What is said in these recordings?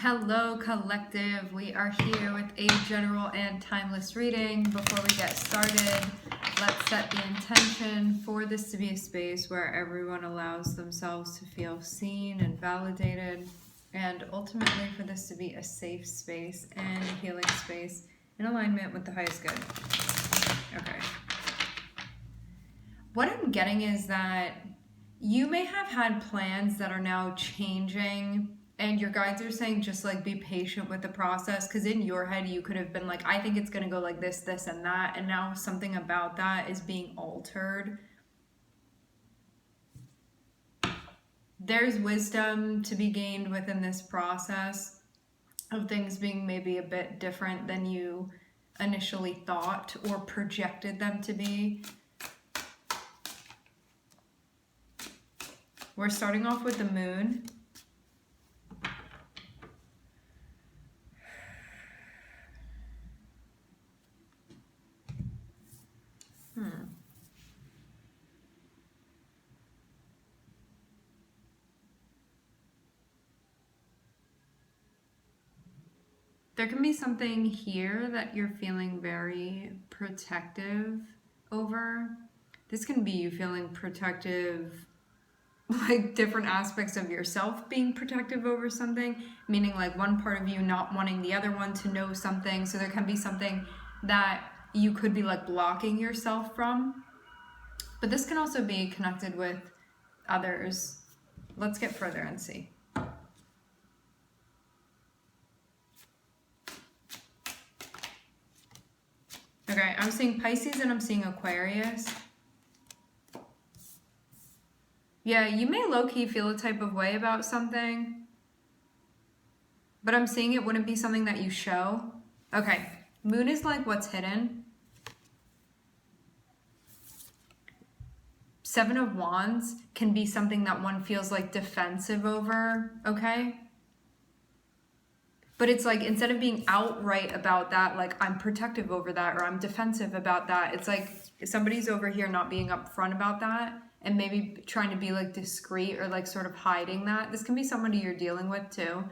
Hello, collective. We are here with a general and timeless reading. Before we get started, let's set the intention for this to be a space where everyone allows themselves to feel seen and validated, and ultimately for this to be a safe space and a healing space in alignment with the highest good. Okay. What I'm getting is that you may have had plans that are now changing, and your guides are saying just like be patient with the process, because in your head you could have been like, I think it's going to go like this, this, and that, and now something about that is being altered. There's wisdom to be gained within this process of things being maybe a bit different than you initially thought or projected them to be. We're starting off with the moon. There can be something here that you're feeling very protective over. This can be you feeling protective, like different aspects of yourself being protective over something, meaning like one part of you not wanting the other one to know something. So there can be something that you could be like blocking yourself from. But this can also be connected with others. Let's get further and see. Okay, I'm seeing Pisces and I'm seeing Aquarius. Yeah, you may low-key feel a type of way about something, but I'm seeing it wouldn't be something that you show. Okay, moon is like what's hidden. Seven of Wands can be something that one feels like defensive over, okay? But it's like, instead of being outright about that, like I'm protective over that or I'm defensive about that, it's like somebody's over here not being upfront about that and maybe trying to be like discreet or like sort of hiding that. This can be somebody you're dealing with too.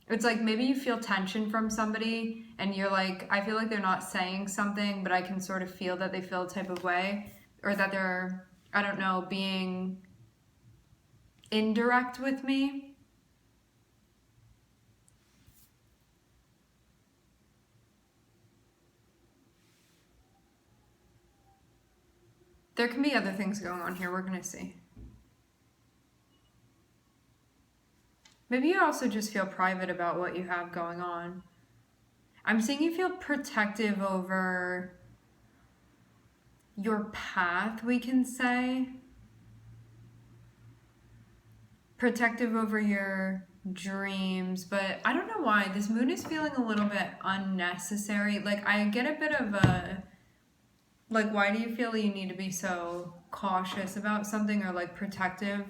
It's like maybe you feel tension from somebody and you're like, I feel like they're not saying something, but I can sort of feel that they feel a type of way, or that they're, I don't know, being indirect with me. There can be other things going on here. We're going to see. Maybe you also just feel private about what you have going on. I'm seeing you feel protective over your path, we can say. Protective over your dreams, but I don't know why. This moon is feeling a little bit unnecessary. Like I get a bit of a, like, why do you feel you need to be so cautious about something or like protective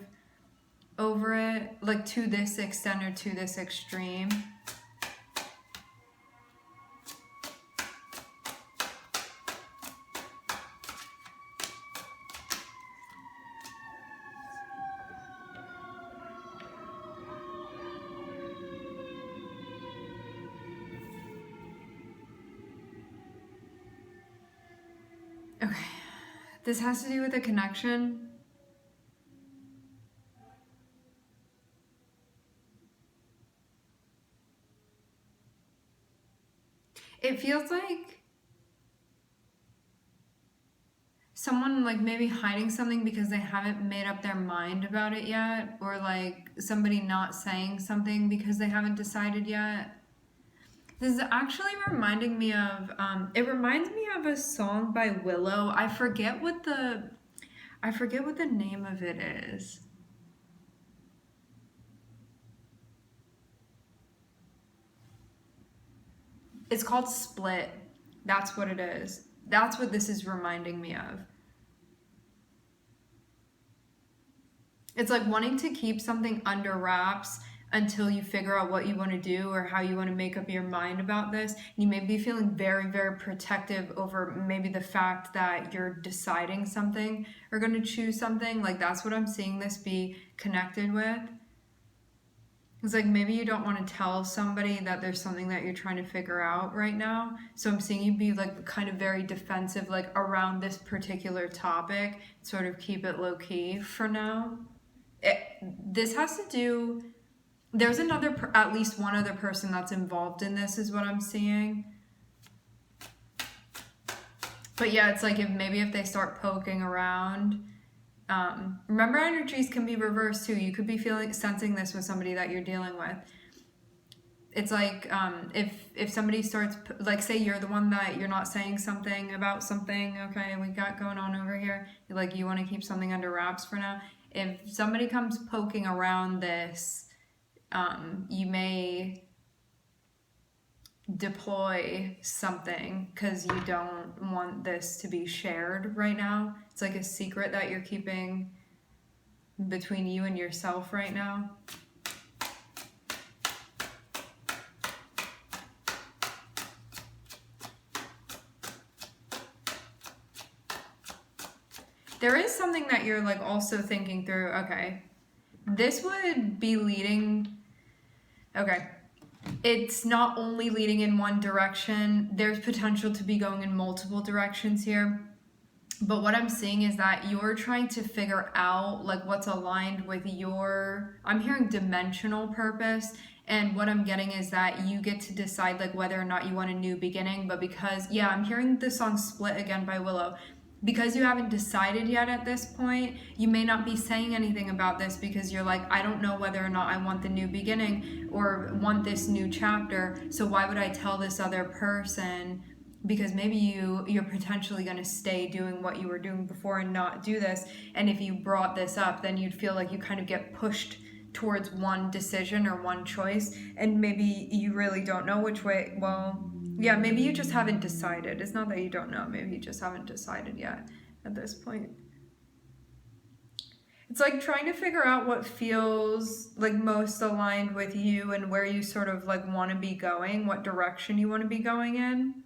over it, like to this extent or to this extreme? Okay, this has to do with a connection. It feels like someone like maybe hiding something because they haven't made up their mind about it yet, or like somebody not saying something because they haven't decided yet. This is actually reminding me of, it reminds me of a song by Willow. I forget what the name of it is. It's called Split. That's what it is. That's what this is reminding me of. It's like wanting to keep something under wraps until you figure out what you want to do or how you want to make up your mind about this. You may be feeling very, very protective over maybe the fact that you're deciding something or going to choose something. Like that's what I'm seeing this be connected with. It's like maybe you don't want to tell somebody that there's something that you're trying to figure out right now. So I'm seeing you be like kind of very defensive, like around this particular topic, sort of keep it low key for now. This has to do, there's at least one other person that's involved in this, is what I'm seeing. But yeah, it's like if they start poking around. Remember, energies can be reversed too. You could be sensing this with somebody that you're dealing with. It's like if somebody starts, like, say you're the one that you're not saying something about something, okay, we got going on over here, like you want to keep something under wraps for now. If somebody comes poking around this, you may deploy something because you don't want this to be shared right now. It's like a secret that you're keeping between you and yourself right now. There is something that you're like also thinking through. Okay, this would be leading, okay, it's not only leading in one direction, there's potential to be going in multiple directions here. But what I'm seeing is that you're trying to figure out like what's aligned with your, I'm hearing dimensional purpose. And what I'm getting is that you get to decide like whether or not you want a new beginning. But because, yeah, I'm hearing the song Split again by Willow. Because you haven't decided yet at this point, you may not be saying anything about this because you're like, I don't know whether or not I want the new beginning or want this new chapter. So why would I tell this other person? Because maybe you're potentially going to stay doing what you were doing before and not do this. And if you brought this up, then you'd feel like you kind of get pushed towards one decision or one choice. And maybe you really don't know which way. Well, yeah, maybe you just haven't decided. It's not that you don't know. Maybe you just haven't decided yet at this point. It's like trying to figure out what feels like most aligned with you and where you sort of like want to be going, what direction you want to be going in.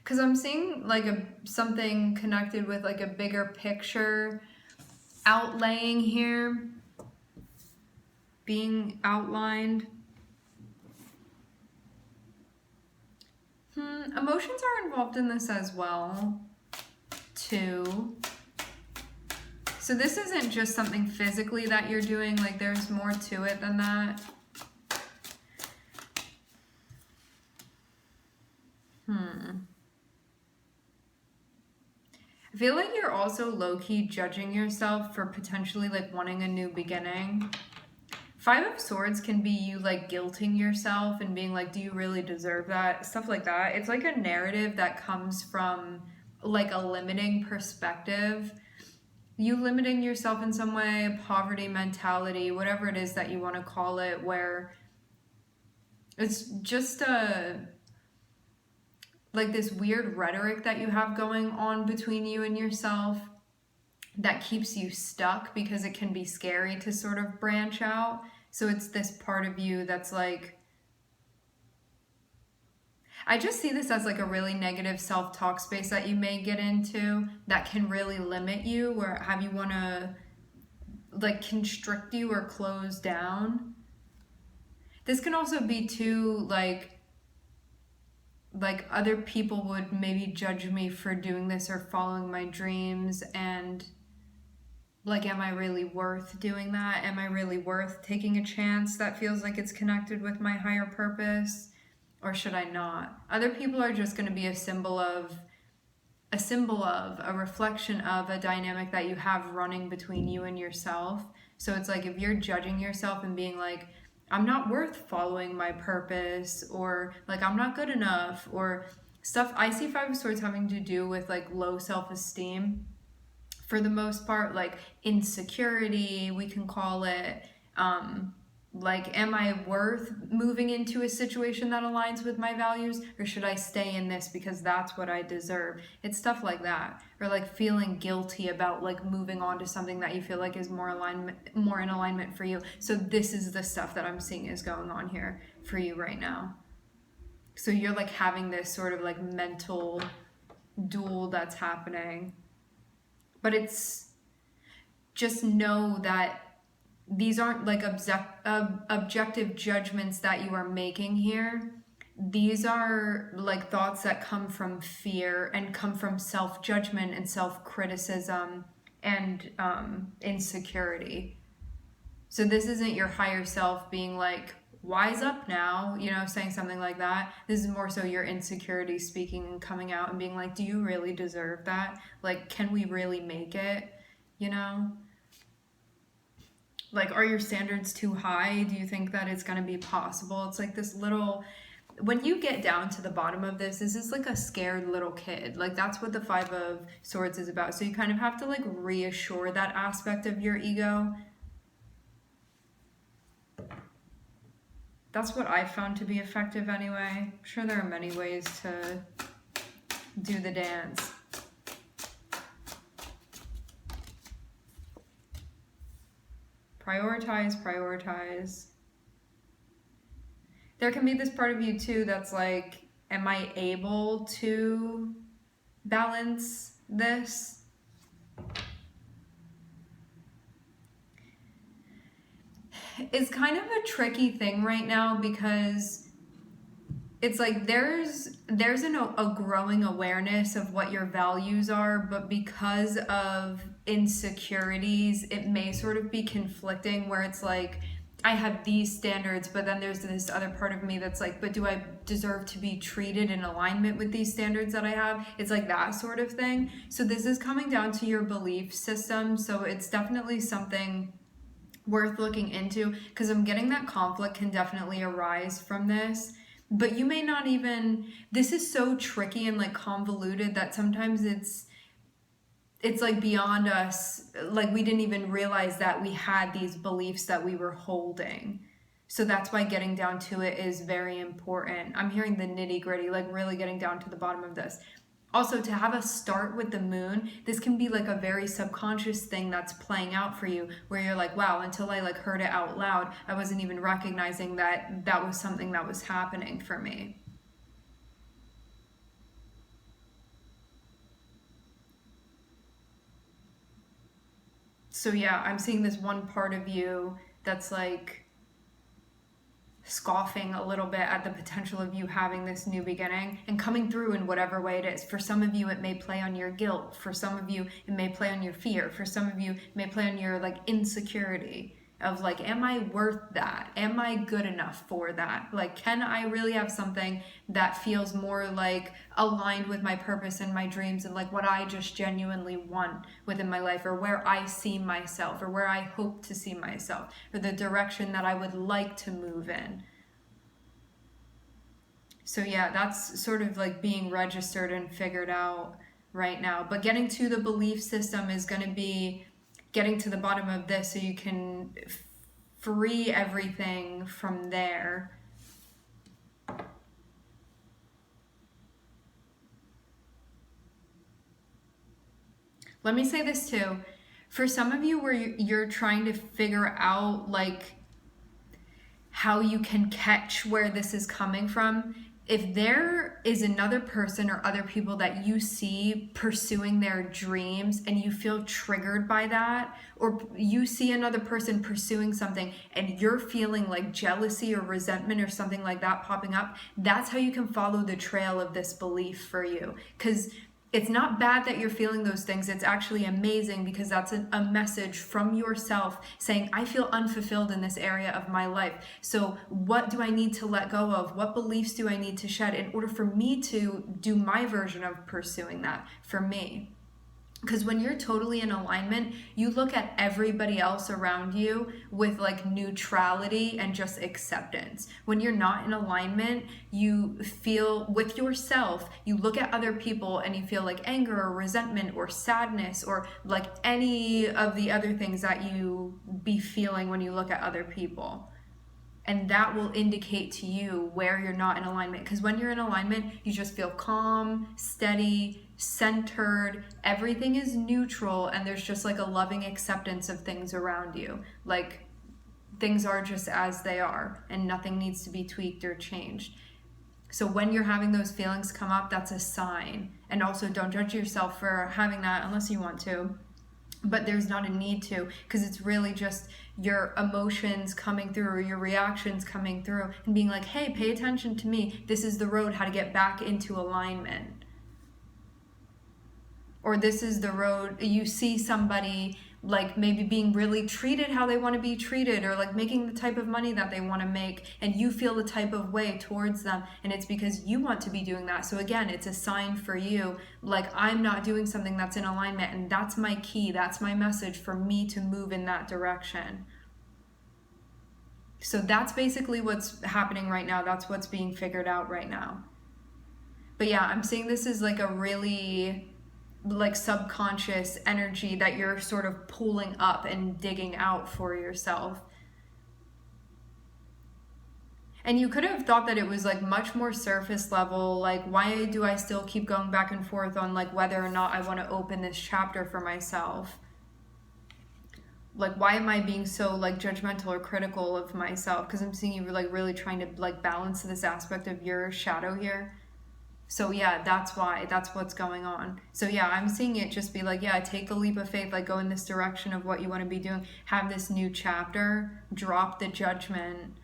Because I'm seeing like something connected with like a bigger picture outlaying here, being outlined. Emotions are involved in this as well, too. So this isn't just something physically that you're doing, like there's more to it than that. I feel like you're also low-key judging yourself for potentially like wanting a new beginning. 5 of Swords can be you like guilting yourself and being like, do you really deserve that? Stuff like that. It's like a narrative that comes from like a limiting perspective. You limiting yourself in some way, poverty mentality, whatever it is that you want to call it, where it's just like this weird rhetoric that you have going on between you and yourself that keeps you stuck because it can be scary to sort of branch out. So it's this part of you that's like, I just see this as like a really negative self-talk space that you may get into that can really limit you or have you want to like constrict you or close down. This can also be too like other people would maybe judge me for doing this or following my dreams, and like, am I really worth doing that? Am I really worth taking a chance that feels like it's connected with my higher purpose? Or should I not? Other people are just going to be a symbol of, a reflection of a dynamic that you have running between you and yourself. So it's like if you're judging yourself and being like, I'm not worth following my purpose, or like I'm not good enough, or stuff. I see 5 of Swords having to do with like low self-esteem for the most part, like insecurity, we can call it. Like, am I worth moving into a situation that aligns with my values, or should I stay in this because that's what I deserve? It's stuff like that. Or like feeling guilty about like moving on to something that you feel like is more in alignment for you. So this is the stuff that I'm seeing is going on here for you right now. So you're like having this sort of like mental duel that's happening. But it's just know that these aren't like objective judgments that you are making here. These are like thoughts that come from fear and come from self-judgment and self-criticism and insecurity. So this isn't your higher self being like, wise up now, saying something like that. This is more so your insecurity speaking and coming out and being like, do you really deserve that? Like, can we really make it? Like, are your standards too high? Do you think that it's going to be possible? It's like this little, when you get down to the bottom of this is like a scared little kid. Like, that's what the Five of Swords is about. So you kind of have to like reassure that aspect of your ego. That's what I found to be effective anyway. I'm sure there are many ways to do the dance. Prioritize. There can be this part of you too that's like, am I able to balance this? It's kind of a tricky thing right now because it's like there's a growing awareness of what your values are, but because of insecurities, it may sort of be conflicting where it's like, I have these standards, but then there's this other part of me that's like, but do I deserve to be treated in alignment with these standards that I have? It's like that sort of thing. So this is coming down to your belief system. So it's definitely something worth looking into, because I'm getting that conflict can definitely arise from this. But you may not even, this is so tricky and like convoluted that sometimes it's like beyond us, like we didn't even realize that we had these beliefs that we were holding. So that's why getting down to it is very important. I'm hearing the nitty gritty, like really getting down to the bottom of this. Also, to have a start with the moon, this can be like a very subconscious thing that's playing out for you, where you're like, wow, until I like heard it out loud, I wasn't even recognizing that that was something that was happening for me. So yeah, I'm seeing this one part of you that's like scoffing a little bit at the potential of you having this new beginning and coming through in whatever way it is. For some of you, it may play on your guilt. For some of you, it may play on your fear. For some of you, it may play on your like insecurity of like, am I worth that? Am I good enough for that? Like, can I really have something that feels more like aligned with my purpose and my dreams and like what I just genuinely want within my life, or where I see myself, or where I hope to see myself, or the direction that I would like to move in? So yeah, that's sort of like being registered and figured out right now. But getting to the belief system is going to be getting to the bottom of this so you can free everything from there. Let me say this too. For some of you where you're trying to figure out like how you can catch where this is coming from, if there is another person or other people that you see pursuing their dreams and you feel triggered by that, or you see another person pursuing something and you're feeling like jealousy or resentment or something like that popping up, that's how you can follow the trail of this belief for you. Because it's not bad that you're feeling those things. It's actually amazing, because that's a message from yourself saying, I feel unfulfilled in this area of my life. So what do I need to let go of? What beliefs do I need to shed in order for me to do my version of pursuing that for me? Because when you're totally in alignment, you look at everybody else around you with like neutrality and just acceptance. When you're not in alignment, you feel with yourself, you look at other people and you feel like anger or resentment or sadness or like any of the other things that you be feeling when you look at other people. And that will indicate to you where you're not in alignment. Because when you're in alignment, you just feel calm, steady, centered. Everything is neutral, and there's just like a loving acceptance of things around you. Like, things are just as they are, and nothing needs to be tweaked or changed. So when you're having those feelings come up, that's a sign. And also, don't judge yourself for having that unless you want to. but there's not a need to, because it's really just your emotions coming through or your reactions coming through and being like, hey, pay attention to me. This is the road how to get back into alignment. Or this is the road, you see somebody like maybe being really treated how they want to be treated, or like making the type of money that they want to make, and you feel the type of way towards them, and it's because you want to be doing that. So again, it's a sign for you, like, I'm not doing something that's in alignment, and that's my key, that's my message for me to move in that direction. So that's basically what's happening right now. That's what's being figured out right now. But yeah, I'm seeing this as like a really like subconscious energy that you're sort of pulling up and digging out for yourself. And you could have thought that it was like much more surface level, like, why do I still keep going back and forth on like whether or not I want to open this chapter for myself? Like, why am I being so like judgmental or critical of myself? Because I'm seeing you like really trying to like balance this aspect of your shadow here. So yeah, that's why, that's what's going on. So yeah, I'm seeing it just be like, yeah, take the leap of faith, like go in this direction of what you want to be doing, have this new chapter, drop the judgment.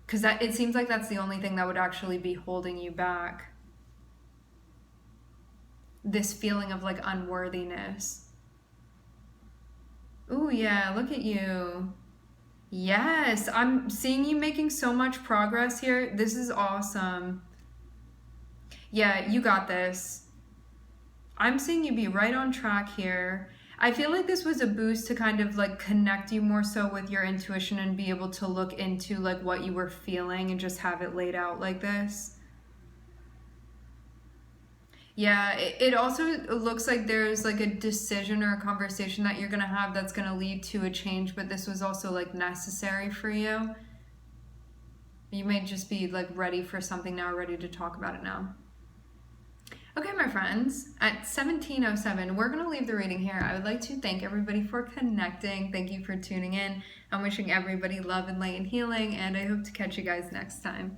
Because that, it seems like that's the only thing that would actually be holding you back. This feeling of like unworthiness. Ooh, yeah, look at you. Yes, I'm seeing you making so much progress here. This is awesome. Yeah, you got this. I'm seeing you be right on track here. I feel like this was a boost to kind of like connect you more so with your intuition and be able to look into like what you were feeling and just have it laid out like this. Yeah, it also looks like there's like a decision or a conversation that you're going to have that's going to lead to a change, but this was also like necessary for you. You may just be like ready for something now, ready to talk about it now. Okay, my friends, at 17:07, we're going to leave the reading here. I would like to thank everybody for connecting. Thank you for tuning in. I'm wishing everybody love and light and healing, and I hope to catch you guys next time.